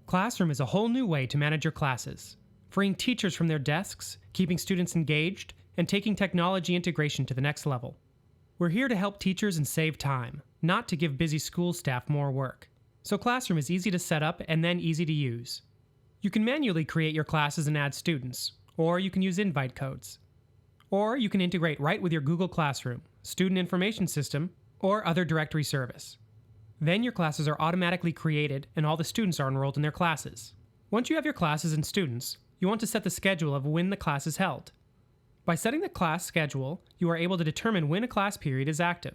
Classroom is a whole new way to manage your classes, freeing teachers from their desks, keeping students engaged, and taking technology integration to the next level. We're here to help teachers and save time, not to give busy school staff more work. So Classroom is easy to set up and then easy to use. You can manually create your classes and add students, or you can use invite codes. Or you can integrate right with your Google Classroom, student information system, or other directory service. Then your classes are automatically created and all the students are enrolled in their classes. Once you have your classes and students, you want to set the schedule of when the class is held. By setting the class schedule, you are able to determine when a class period is active.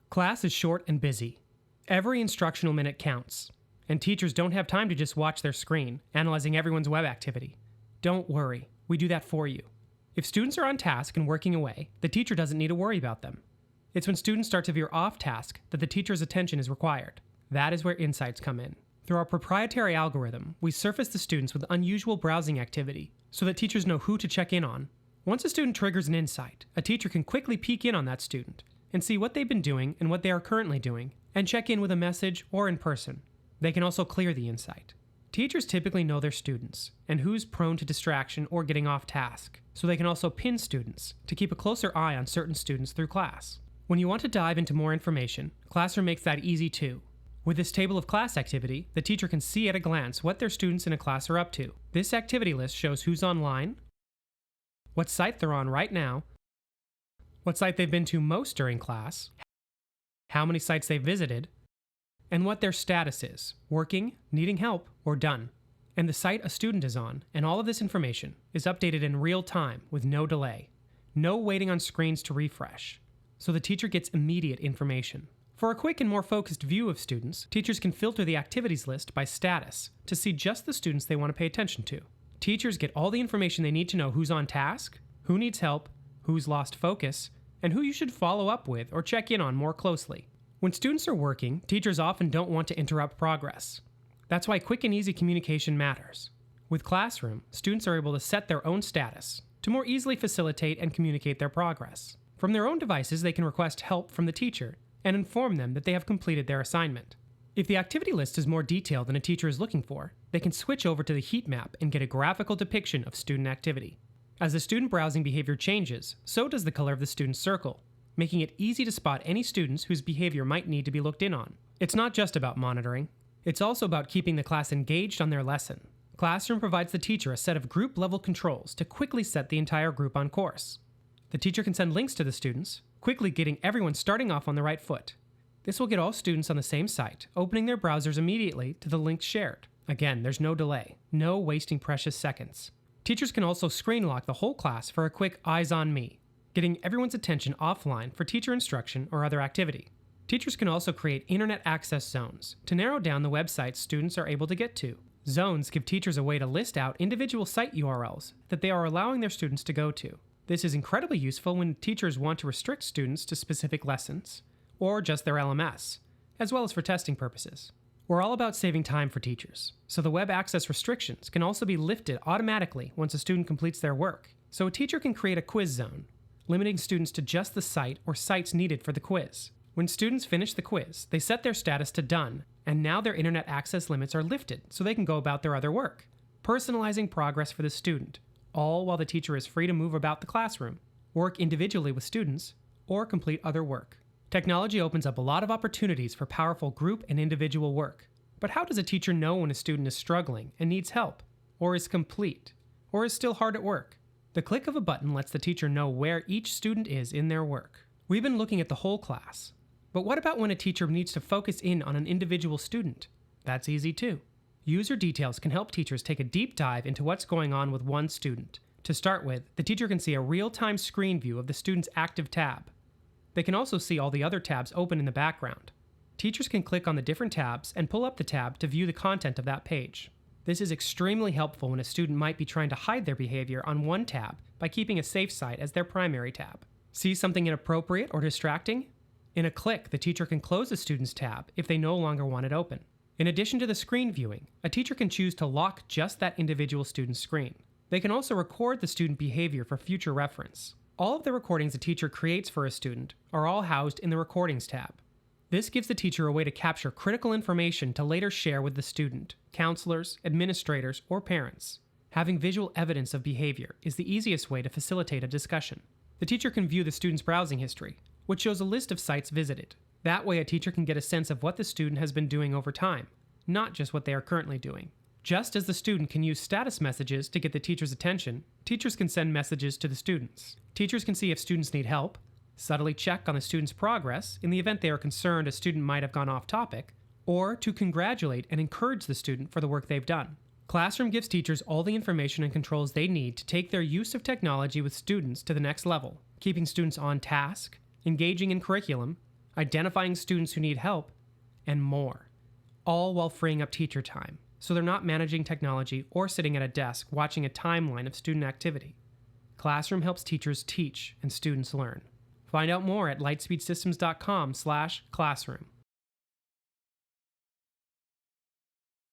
Class is short and busy. Every instructional minute counts, and teachers don't have time to just watch their screen, analyzing everyone's web activity. Don't worry, we do that for you. If students are on task and working away, the teacher doesn't need to worry about them. It's when students start to veer off task that the teacher's attention is required. That is where insights come in. Through our proprietary algorithm, we surface the students with unusual browsing activity so that teachers know who to check in on. Once a student triggers an insight, a teacher can quickly peek in on that student and see what they've been doing and what they are currently doing, and check in with a message or in person. They can also clear the insight. Teachers typically know their students and who's prone to distraction or getting off task, so they can also pin students to keep a closer eye on certain students through class. When you want to dive into more information, Classroom makes that easy too. With this table of class activity, the teacher can see at a glance what their students in a class are up to. This activity list shows who's online, what site they're on right now, what site they've been to most during class, how many sites they've visited, and what their status is, working, needing help, or done. And the site a student is on, and all of this information is updated in real time with no delay. No waiting on screens to refresh. So the teacher gets immediate information. For a quick and more focused view of students, teachers can filter the activities list by status to see just the students they want to pay attention to. Teachers get all the information they need to know who's on task, who needs help, who's lost focus, and who you should follow up with or check in on more closely. When students are working, teachers often don't want to interrupt progress. That's why quick and easy communication matters. With Classroom, students are able to set their own status to more easily facilitate and communicate their progress. From their own devices, they can request help from the teacher and inform them that they have completed their assignment. If the activity list is more detailed than a teacher is looking for, they can switch over to the heat map and get a graphical depiction of student activity. As the student browsing behavior changes, so does the color of the student's circle, making it easy to spot any students whose behavior might need to be looked in on. It's not just about monitoring. It's also about keeping the class engaged on their lesson. Classroom provides the teacher a set of group-level controls to quickly set the entire group on course. The teacher can send links to the students, quickly getting everyone starting off on the right foot. This will get all students on the same site, opening their browsers immediately to the links shared. Again, there's no delay, no wasting precious seconds. Teachers can also screen lock the whole class for a quick eyes on me, getting everyone's attention offline for teacher instruction or other activity. Teachers can also create internet access zones to narrow down the websites students are able to get to. Zones give teachers a way to list out individual site URLs that they are allowing their students to go to. This is incredibly useful when teachers want to restrict students to specific lessons, or just their LMS, as well as for testing purposes. We're all about saving time for teachers, so the web access restrictions can also be lifted automatically once a student completes their work. So a teacher can create a quiz zone, limiting students to just the site or sites needed for the quiz. When students finish the quiz, they set their status to done, and now their internet access limits are lifted so they can go about their other work, personalizing progress for the student, all while the teacher is free to move about the classroom, work individually with students, or complete other work. Technology opens up a lot of opportunities for powerful group and individual work. But how does a teacher know when a student is struggling and needs help, or is complete, or is still hard at work? The click of a button lets the teacher know where each student is in their work. We've been looking at the whole class. But what about when a teacher needs to focus in on an individual student? That's easy too. User details can help teachers take a deep dive into what's going on with one student. To start with, the teacher can see a real-time screen view of the student's active tab. They can also see all the other tabs open in the background. Teachers can click on the different tabs and pull up the tab to view the content of that page. This is extremely helpful when a student might be trying to hide their behavior on one tab by keeping a safe site as their primary tab. See something inappropriate or distracting? In a click, the teacher can close the student's tab if they no longer want it open. In addition to the screen viewing, a teacher can choose to lock just that individual student's screen. They can also record the student behavior for future reference. All of the recordings a teacher creates for a student are all housed in the Recordings tab. This gives the teacher a way to capture critical information to later share with the student, counselors, administrators, or parents. Having visual evidence of behavior is the easiest way to facilitate a discussion. The teacher can view the student's browsing history, which shows a list of sites visited. That way, a teacher can get a sense of what the student has been doing over time, not just what they are currently doing. Just as the student can use status messages to get the teacher's attention, teachers can send messages to the students. Teachers can see if students need help, subtly check on the student's progress in the event they are concerned a student might have gone off topic, or to congratulate and encourage the student for the work they've done. Classroom gives teachers all the information and controls they need to take their use of technology with students to the next level, keeping students on task, engaging in curriculum, identifying students who need help, and more. All while freeing up teacher time, so they're not managing technology or sitting at a desk watching a timeline of student activity. Classroom helps teachers teach and students learn. Find out more at lightspeedsystems.com/classroom.